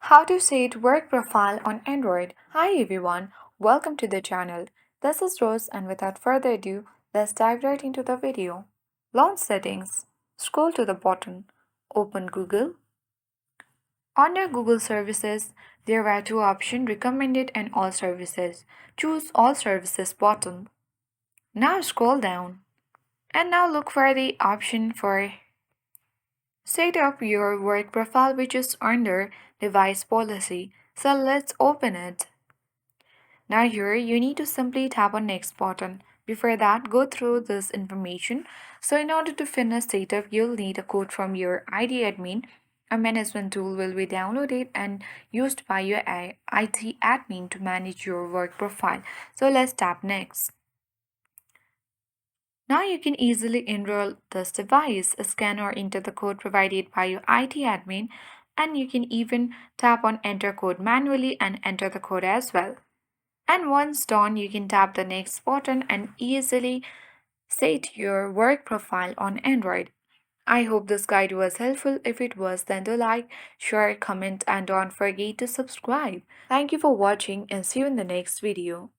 How to set work profile on Android. Hi everyone, welcome to the channel. This is Rose and without further ado, let's dive right into the video. Launch settings. Scroll to the bottom. Open Google. Under Google services, there are two options recommended and all services. Choose all services bottom. Now scroll down and now look for the option for set up your work profile which is under device policy. So let's open it. Now here you need to simply tap on next button. Before that, go through this information. So in order to finish setup, you'll need a code from your ID admin. A management tool will be downloaded and used by your IT admin to manage your work profile. So let's tap next. Now you can easily enroll this device, scan or enter the code provided by your IT admin, and you can even tap on enter code manually and enter the code as well. And once done, you can tap the next button and easily set your work profile on Android. I hope this guide was helpful. If it was, then do like, share, comment, and don't forget to subscribe. Thank you for watching and see you in the next video.